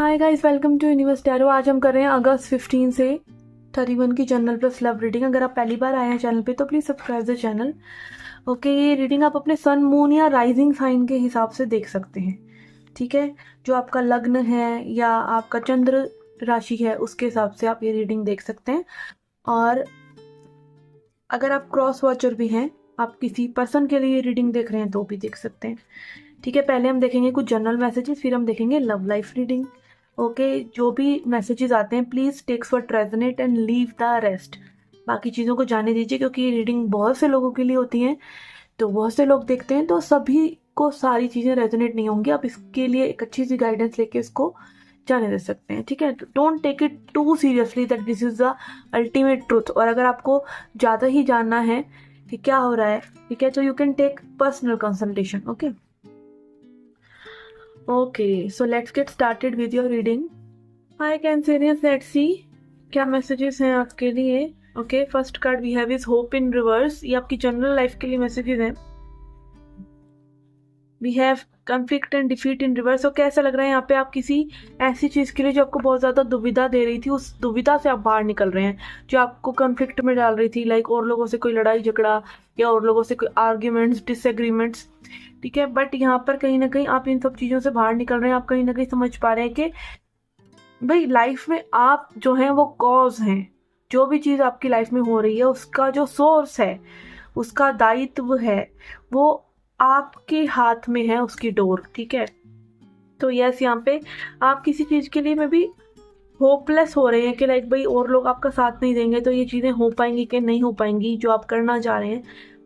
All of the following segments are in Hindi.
Hi guys, welcome to universe tarot. आज हम कर रहे हैं अगस्त 15 से 31 की जनरल प्लस लव रीडिंग। अगर आप पहली बार आए हैं चैनल पे तो please subscribe the channel. Okay, ये रीडिंग आप अपने सन, मून या राइजिंग साइन के हिसाब से देख सकते हैं। ठीक है, जो आपका लग्न है या आपका चंद्र राशि है उसके हिसाब से आप ये रीडिंग देख सकते हैं। और अगर आप क्रॉस वॉचर भी हैं, आप किसी पर्सन के लिए रीडिंग देख रहे हैं तो भी देख सकते हैं। ठीक है, पहले हम देखेंगे कुछ जनरल मैसेजेस, फिर हम देखेंगे लव लाइफ रीडिंग। ओके, जो भी मैसेजेस आते हैं please takes what resonate and leave the rest. बाकी चीज़ों को जाने दीजिए, क्योंकि ये रीडिंग बहुत से लोगों के लिए होती हैं, तो बहुत से लोग देखते हैं, तो सभी को सारी चीज़ें रेजोनेट नहीं होंगी। आप इसके लिए एक अच्छी सी गाइडेंस लेके इसको जाने दे सकते हैं। ठीक है, don't take it too seriously that this is the ultimate truth. और अगर आपको ज़्यादा ही जानना है कि क्या हो रहा है, ठीक है, तो you can take personal consultation. Okay, so let's get started with your reading. Hi Cancerians, let's see क्या मैसेजेस हैं आपके लिए। Okay, first card we have is hope in reverse. ये आपकी जनरल लाइफ के लिए मैसेजेस हैं। We have conflict and defeat in reverse. और कैसा लग रहा है यहाँ पे, आप किसी ऐसी चीज़ के लिए जो आपको बहुत ज़्यादा दुविधा दे रही थी, उस दुविधा से आप बाहर निकल रहे हैं, जो आपको कॉन्फ्लिक्ट में डाल रही थी, लाइक और लोगों से कोई लड़ाई झगड़ा या और लोगों से कोई आर्ग्यूमेंट्स, डिसएग्रीमेंट्स। ठीक है, बट यहाँ पर कहीं ना कहीं आप इन सब चीज़ों से बाहर निकल रहे हैं। आप कहीं ना कहीं समझ पा रहे हैं कि भाई लाइफ में आप जो हैं वो कॉज हैं। जो भी चीज़ आपकी लाइफ में हो रही है उसका जो सोर्स है, उसका दायित्व है, वो आपके हाथ में है, उसकी डोर। ठीक है, तो यस, यहाँ पे आप किसी चीज़ के लिए में भी होपलेस हो रहे हैं कि लाइक भाई और लोग आपका साथ नहीं देंगे तो ये चीज़ें हो पाएंगी कि नहीं हो पाएंगी जो आप करना चाह रहे हैं।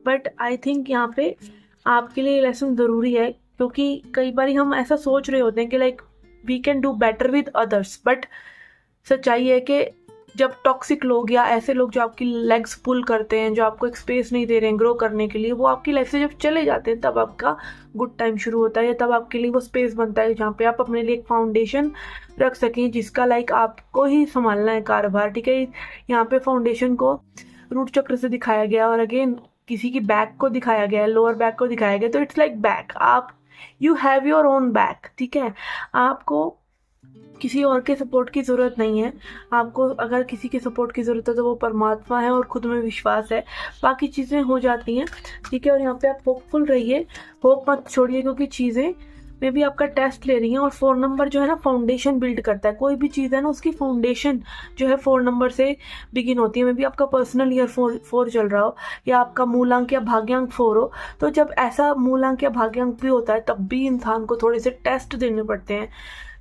बट आई थिंक यहाँ पे आपके लिए लेसन ज़रूरी है, क्योंकि कई बार हम ऐसा सोच रहे होते हैं कि like we can do better with others, but सच्चाई है कि जब टॉक्सिक लोग या ऐसे लोग जो आपकी लेग्स पुल करते हैं, जो आपको एक स्पेस नहीं दे रहे हैं ग्रो करने के लिए, वो आपकी लाइफ से जब चले जाते हैं तब आपका गुड टाइम शुरू होता है, या तब आपके लिए वो स्पेस बनता है जहाँ पे आप अपने लिए एक फाउंडेशन रख सकें जिसका लाइक आपको ही संभालना है कारोबार। ठीक है, यहाँ पे फाउंडेशन को रूट चक्र से दिखाया गया और अगेन किसी की बैक को दिखाया गया है, लोअर बैक को दिखाया गया, तो इट्स लाइक बैक, आप you have your own back. ठीक है, आपको किसी और के सपोर्ट की ज़रूरत नहीं है। आपको अगर किसी के सपोर्ट की ज़रूरत है तो वो परमात्मा है और खुद में विश्वास है, बाकी चीज़ें हो जाती हैं। ठीक है, और यहाँ पे आप होपफुल रहिए, होप मत छोड़िए, क्योंकि चीज़ें में भी आपका टेस्ट ले रही हैं। और 4 नंबर जो है ना, फाउंडेशन बिल्ड करता है। कोई भी चीज़ है ना, उसकी फाउंडेशन जो है 4 नंबर से बिगिन होती है। मे भी आपका पर्सनल ईयर 4 चल रहा हो, या आपका मूलांक या भाग्यांक 4 हो, तो जब ऐसा मूलांक या भाग्यांक भी होता है तब भी इंसान को थोड़े से टेस्ट देने पड़ते हैं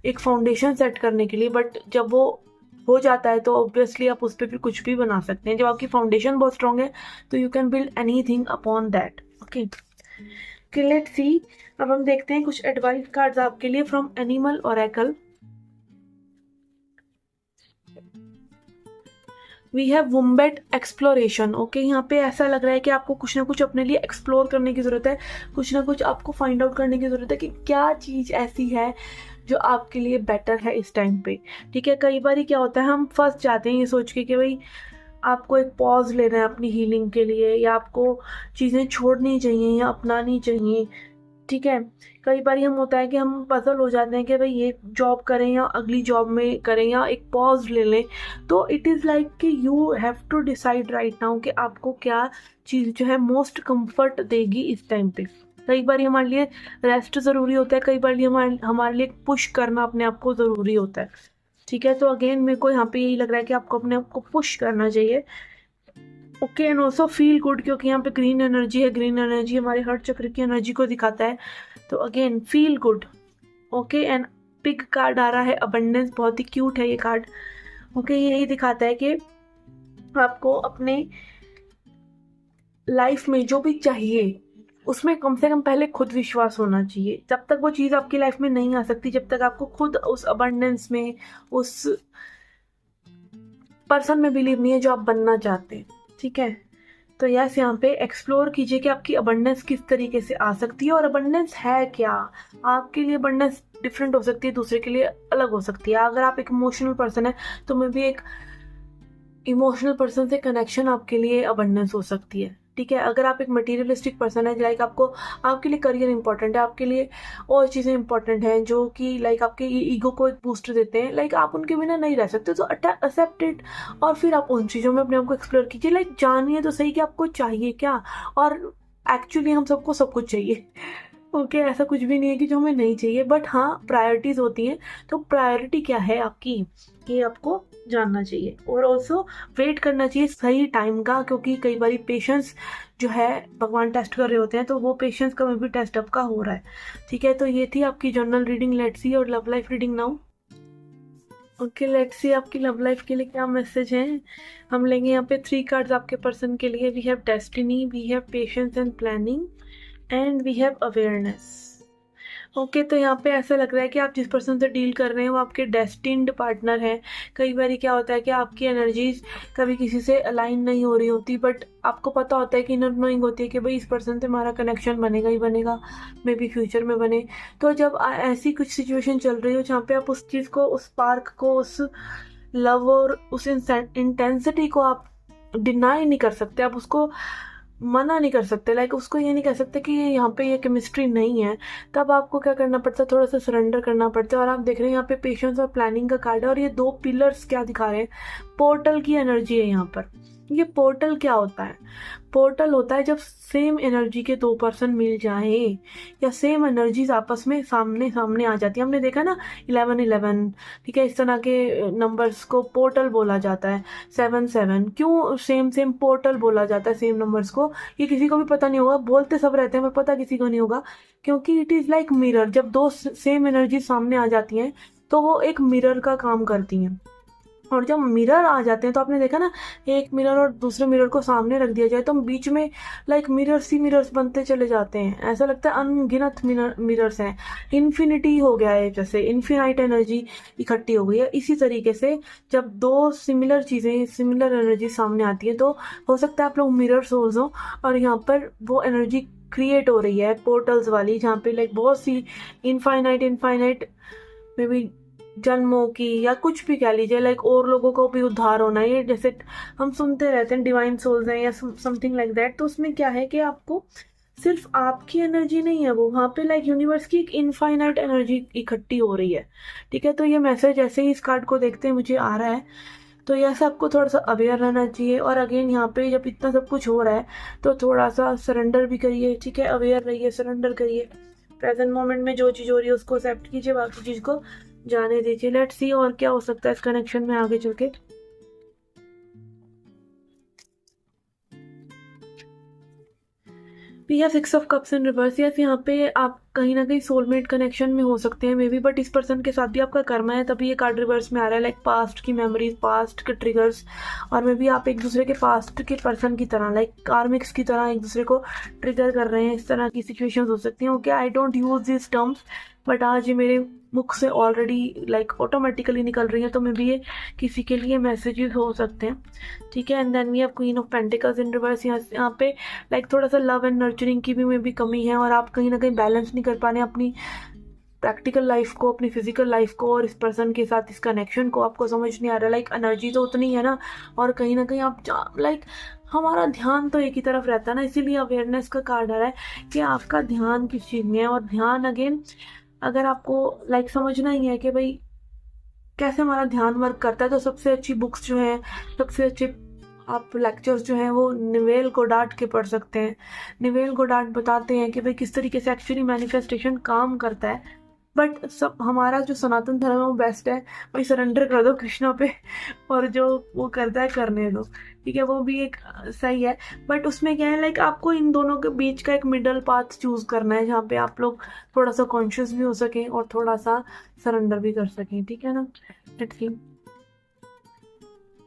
एक फाउंडेशन सेट करने के लिए। बट जब वो हो जाता है तो ऑब्वियसली आप उस पर फिर कुछ भी बना सकते हैं। जब आपकी फाउंडेशन बहुत स्ट्रांग है तो you can build anything upon that. Okay, let's see, अब हम देखते हैं कुछ एडवाइस कार्ड्स आपके लिए from animal oracle. We have wombat exploration. Okay, यहाँ पे ऐसा लग रहा है कि आपको कुछ ना कुछ अपने लिए एक्सप्लोर करने की ज़रूरत है, कुछ ना कुछ आपको फाइंड आउट करने की ज़रूरत है कि क्या चीज़ ऐसी है जो आपके लिए बेटर है इस टाइम पे। ठीक है, कई बार क्या होता है, हम फंस जाते हैं ये सोच के कि भाई आपको एक पॉज लेना है अपनी हीलिंग के लिए, या आपको चीज़ें छोड़नी चाहिए या अपनानी चाहिए। ठीक है, कई बार हम होता है कि हम पजल हो जाते हैं कि भाई ये जॉब करें या अगली जॉब में करें या एक पॉज ले लें। तो इट इज़ लाइक कि you have to decide right now कि आपको क्या चीज़ जो है मोस्ट कंफर्ट देगी इस टाइम पे। कई बार हमारे लिए रेस्ट ज़रूरी होता है, कई बार हमारे लिए पुश करना अपने आप को ज़रूरी होता है। ठीक है, तो अगेन मेरे को यहाँ पे यही लग रहा है कि आपको अपने आप को पुश करना चाहिए। Okay, and also feel good, क्योंकि यहाँ पे ग्रीन एनर्जी है। ग्रीन एनर्जी हमारे हार्ट चक्र की एनर्जी को दिखाता है, तो again feel good. Okay, and pig card आ रहा है, अबंडेंस, बहुत ही क्यूट है ये कार्ड। ओके, यही दिखाता है कि आपको अपने लाइफ में जो भी चाहिए उसमें कम से कम पहले खुद विश्वास होना चाहिए। जब तक वो चीज़ आपकी लाइफ में नहीं आ सकती, जब तक आपको खुद उस अबंडेंस में, उस पर्सन में बिलीव नहीं है जो आप बनना चाहते हैं। ठीक है, तो यस, यहाँ पे एक्सप्लोर कीजिए कि आपकी अबंडेंस किस तरीके से आ सकती है और अबंडेंस है क्या। आपके लिए अबंडेंस डिफरेंट हो सकती है, दूसरे के लिए अलग हो सकती है। अगर आप एक इमोशनल पर्सन है तो मे भी एक इमोशनल पर्सन से कनेक्शन आपके लिए अबंडेंस हो सकती है। ठीक है। अगर आप एक मटीरियलिस्टिक पर्सन है, लाइक आपको आपके लिए करियर इंपॉर्टेंट है, आपके लिए और चीज़ें इंपॉर्टेंट हैं जो कि लाइक आपके ईगो को एक बूस्ट देते हैं, लाइक आप उनके बिना नहीं रह सकते, तो एक्सेप्ट इट और फिर आप उन चीज़ों में अपने आप को एक्सप्लोर कीजिए। लाइक जानिए तो सही कि आपको चाहिए क्या, और एक्चुअली हम सबको सब कुछ चाहिए। ओके ऐसा कुछ भी नहीं है कि जो हमें नहीं चाहिए, बट हाँ प्रायोरिटीज़ होती हैं। तो प्रायोरिटी क्या है आपकी, ये आपको जानना चाहिए। और ऑल्सो वेट करना चाहिए सही टाइम का, क्योंकि कई बार पेशेंस जो है भगवान टेस्ट कर रहे होते हैं, तो वो पेशेंस का में भी टेस्ट आपका हो रहा है। ठीक है, तो ये थी आपकी जर्नल रीडिंग। लेट्स सी और love life reading now. Okay let's सी आपकी लव लाइफ के लिए क्या मैसेज है। हम लेंगे यहाँ पे 3 कार्ड्स आपके पर्सन के लिए। We have destiny, we have patience and planning, and we have awareness. Okay तो यहाँ पे ऐसा लग रहा है कि आप जिस पर्सन से डील कर रहे हैं वो आपके डेस्टिन्ड पार्टनर है। कई बार क्या होता है कि आपकी एनर्जीज कभी किसी से अलाइन नहीं हो रही होती, बट आपको पता होता है कि इनर नोइंग होती है कि भाई इस पर्सन से हमारा कनेक्शन बनेगा ही बनेगा, मे बी फ्यूचर में बने। तो जब ऐसी कुछ सिचुएशन चल रही हो जहाँ पे आप उस चीज़ को, उस स्पार्क को, उस लव और उस इंटेंसिटी को आप डिनाई नहीं कर सकते, आप उसको मना नहीं कर सकते, लाइक उसको ये नहीं कह सकते कि यहाँ पे ये केमिस्ट्री नहीं है, तब आपको क्या करना पड़ता है, थोड़ा सा सरेंडर करना पड़ता है। और आप देख रहे हैं यहाँ पे पेशेंस और प्लानिंग का कार्ड है, और ये 2 पिलर्स क्या दिखा रहे हैं, पोर्टल की एनर्जी है यहाँ पर। ये पोर्टल क्या होता है, पोर्टल होता है जब सेम एनर्जी के 2 पर्सन मिल जाए या सेम एनर्जीज आपस में सामने सामने आ जाती है। हमने देखा ना 11-11, ठीक है, इस तरह के नंबर्स को पोर्टल बोला जाता है। 7-7 क्यों सेम सेम पोर्टल बोला जाता है सेम नंबर्स को, ये किसी को भी पता नहीं होगा, बोलते सब रहते हैं पर पता किसी को नहीं होगा, क्योंकि इट इज़ लाइक मिरर। जब 2 सेम एनर्जी सामने आ जाती हैं तो वो एक मिरर का काम करती हैं। और जब मिरर आ जाते हैं तो आपने देखा ना, एक मिरर और दूसरे मिरर को सामने रख दिया जाए तो बीच में लाइक मिरर्स बनते चले जाते हैं। ऐसा लगता है अनगिनत मिरर्स हैं, इन्फिनिटी हो गया है, जैसे इन्फिनाइट एनर्जी इकट्ठी हो गई है। इसी तरीके से जब 2 सिमिलर चीज़ें, सिमिलर एनर्जी सामने आती है, तो हो सकता है आप लोग मिरर सोल्स हो और यहाँ पर वो एनर्जी क्रिएट हो रही है पोर्टल्स वाली, जहाँ पे लाइक बहुत सी इनफाइनाइट मे बी जन्मों की या कुछ भी कह लीजिए, लाइक और लोगों को भी उद्धार होना है। ये जैसे हम सुनते रहते हैं डिवाइन सोल्स हैं या समथिंग लाइक दैट, तो उसमें क्या है कि आपको सिर्फ आपकी एनर्जी नहीं है, वो वहाँ पे लाइक यूनिवर्स की एक इनफाइनाइट एनर्जी इकट्ठी हो रही है। ठीक है, तो ये मैसेज ऐसे ही इस कार्ड को देखते हैं मुझे आ रहा है। तो यह आपको थोड़ा सा अवेयर रहना चाहिए। और अगेन यहाँ पे जब इतना सब कुछ हो रहा है तो थोड़ा सा सरेंडर भी करिए, ठीक है, अवेयर रहिए, सरेंडर करिए। प्रेजेंट मोमेंट में जो चीज़ हो रही है उसको एक्सेप्ट कीजिए, बाकी चीज़ को जाने दीजिए। लेट्स सी और क्या हो सकता है इस कनेक्शन में आगे चल के। We have 6 of cups in reverse. Yes, यहाँ पे आप कहीं ना कहीं सोलमेट कनेक्शन में हो सकते हैं मे बी, बट इस पर्सन के साथ भी आपका कर्म है, तभी ये कार्ड रिवर्स में आ रहा है। लाइक पास्ट की मेमोरीज, पास्ट के ट्रिगर्स, और मे बी आप एक दूसरे के पास्ट के पर्सन की तरह, लाइक कार्मिक्स की तरह एक दूसरे को ट्रिगर कर रहे हैं। इस तरह की सिचुएशंस हो सकती हैं। Okay, I don't use this terms, but आज ये मेरे मुख से ऑलरेडी लाइक ऑटोमेटिकली निकल रही है, तो मे बी ये किसी के लिए मैसेजेस हो सकते हैं। ठीक है, and then we have queen of pentacles in reverse. यहाँ पे लाइक थोड़ा सा लव एंड नर्चरिंग की भी मे बी कमी है, और आप कहीं ना कहीं बैलेंस नहीं कर पा रहे अपनी प्रैक्टिकल लाइफ को, अपनी फिजिकल लाइफ को, और इस पर्सन के साथ इस कनेक्शन को आपको समझ नहीं आ रहा। लाइक एनर्जी तो उतनी है ना, और कहीं ना कहीं आप लाइक हमारा ध्यान तो एक ही तरफ रहता है ना, इसीलिए अवेयरनेस का कार्ड आ रहा है कि आपका ध्यान किस चीज़ में है। और ध्यान अगेन अगर आपको लाइक समझना ही है कि भाई कैसे हमारा ध्यान वर्क करता है, तो सबसे अच्छी बुक्स जो हैं, सबसे अच्छे आप लेक्चर्स जो हैं वो निवेल गोडार्ट के पढ़ सकते हैं। निवेल गोडार्ट बताते हैं कि भाई किस तरीके से एक्चुअली मैनिफेस्टेशन काम करता है। बट सब हमारा जो सनातन धर्म है वो बेस्ट है, भाई सरेंडर कर दो कृष्णा पे और जो वो करता है करने दो। ठीक है, वो भी एक सही है, बट उसमें क्या है लाइक आपको इन दोनों के बीच का एक मिडल पाथ चूज करना है, जहाँ पे आप लोग थोड़ा सा कॉन्शियस भी हो सकें और थोड़ा सा सरेंडर भी कर सकें। ठीक है ना, let's see.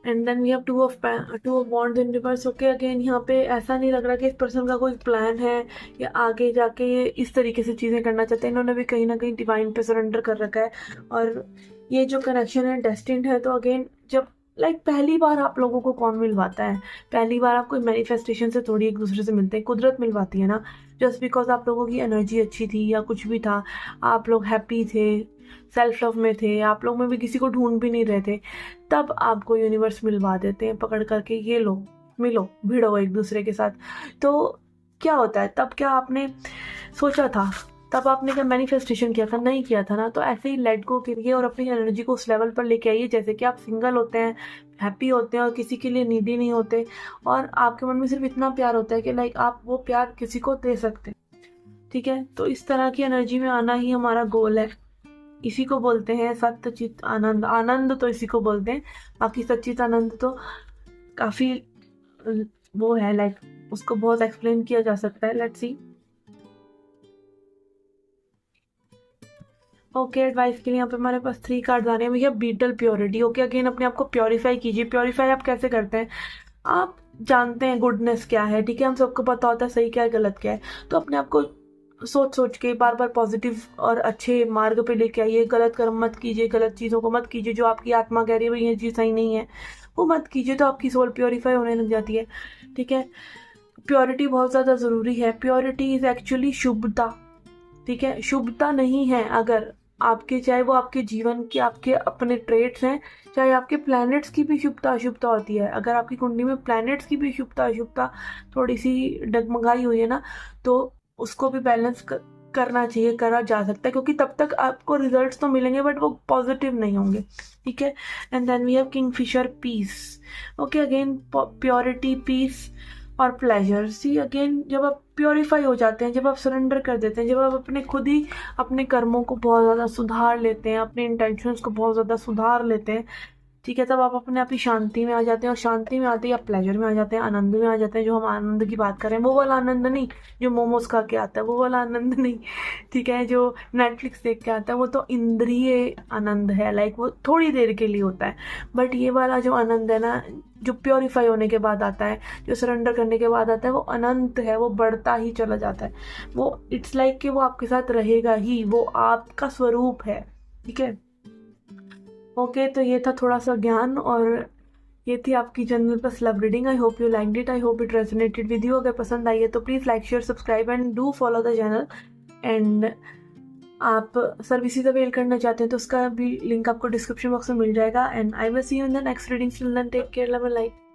And then we have two of wands in reverse. Okay, again यहाँ पे ऐसा नहीं लग रहा कि इस पर्सन का कोई प्लान है या आगे जाके ये इस तरीके से चीज़ें करना चाहते हैं। इन्होंने भी कहीं ना कहीं डिवाइन पे सरेंडर कर रखा है, और ये जो कनेक्शन है डेस्टिन्ड है। तो अगेन जब लाइक पहली बार आप लोगों को कौन मिलवाता है, पहली बार आप कोई मैनिफेस्टेशन से थोड़ी एक दूसरे से मिलते हैं, कुदरत मिलवाती है ना। जस्ट बिकॉज आप लोगों की एनर्जी अच्छी थी या कुछ भी था, आप लोग हैप्पी थे, सेल्फ लव में थे, आप लोग में भी किसी को ढूंढ भी नहीं रहे थे, तब आपको यूनिवर्स मिलवा देते हैं पकड़ करके, ये लो मिलो, भिड़ो एक दूसरे के साथ। तो क्या होता है, तब क्या आपने सोचा था, तब आपने क्या मैनिफेस्टेशन किया था? नहीं किया था ना। तो ऐसे ही लेट गो करिए और अपनी एनर्जी को उस लेवल पर लेके आइए जैसे कि आप सिंगल होते हैं, हैप्पी होते हैं और किसी के लिए नीडी नहीं होते, और आपके मन में सिर्फ इतना प्यार होता है कि लाइक आप वो प्यार किसी को दे सकते हैं। ठीक है, तो इस तरह की एनर्जी में आना ही हमारा गोल है। इसी को बोलते हैं सत्यचित आनंद। आनंद तो इसी को बोलते हैं, बाकी सच्चित आनंद तो काफ़ी वो है, लाइक उसको बहुत एक्सप्लेन किया जा सकता है। Let's see. ओके, एडवाइस के लिए यहाँ पे हमारे पास 3 कार्ड आ रहे हैं भैया। Beetle purity. ओके, अगेन अपने आप को प्योरीफाई कीजिए। प्योरीफाई आप कैसे करते हैं? आप जानते हैं गुडनेस क्या है, ठीक है, हम सबको पता होता है सही क्या है गलत क्या है। तो अपने आप को सोच सोच के बार बार पॉजिटिव और अच्छे मार्ग पे लेके आइए। गलत कर्म मत कीजिए, गलत चीज़ों को मत कीजिए। जो आपकी आत्मा कह रही है भाई ये चीज़ सही नहीं है, वो मत कीजिए, तो आपकी सोल प्योरीफाई होने लग जाती है। ठीक है, प्योरिटी बहुत ज़्यादा ज़रूरी है। प्योरिटी इज़ एक्चुअली शुभता। ठीक है, शुभता नहीं है अगर आपके, चाहे वो आपके जीवन के आपके अपने ट्रेट्स हैं, चाहे आपके प्लैनेट्स की भी शुभता अशुभता होती है। अगर आपकी कुंडली में प्लैनेट्स की भी शुभता अशुभता थोड़ी सी डगमगाई हुई है ना, तो उसको भी बैलेंस करना चाहिए, करा जा सकता है, क्योंकि तब तक आपको रिजल्ट्स तो मिलेंगे बट वो पॉजिटिव नहीं होंगे। ठीक है, and then we have kingfisher peace. Okay, again purity, peace और प्लेजर। सी अगेन, जब आप प्योरीफाई हो जाते हैं, जब आप सरेंडर कर देते हैं, जब आप अपने खुद ही अपने कर्मों को बहुत ज़्यादा सुधार लेते हैं, अपने इंटेंशंस को बहुत ज़्यादा सुधार लेते हैं, ठीक है, तब आप अपने आप ही शांति में आ जाते हैं। और शांति में आते ही आप प्लेजर में आ जाते हैं, आनंद में आ जाते हैं। जो हम आनंद की बात कर रहे हैं वो वाला आनंद नहीं जो मोमोज खा के आता है, वो वाला आनंद नहीं, ठीक है, जो नेटफ्लिक्स देख के आता है, वो तो इंद्रिय आनंद है, लाइक वो थोड़ी देर के लिए होता है। बट ये वाला जो आनंद है ना, जो प्योरीफाई होने के बाद आता है, जो सरेंडर करने के बाद आता है, वो अनंत है, वो बढ़ता ही चला जाता है। वो इट्स लाइक कि वो आपके साथ रहेगा ही, वो आपका स्वरूप है। ठीक है, ओके, तो ये था थोड़ा सा ज्ञान, और ये थी आपकी जनरल बस love reading. I hope you liked it, I hope it resonated with you. अगर पसंद आई है तो please like share subscribe and do follow the channel. And आप सर्विसेज अवेल करना चाहते हैं तो उसका भी लिंक आपको डिस्क्रिप्शन बॉक्स में मिल जाएगा। And I will see you in the next reading. Till then take care, love and light.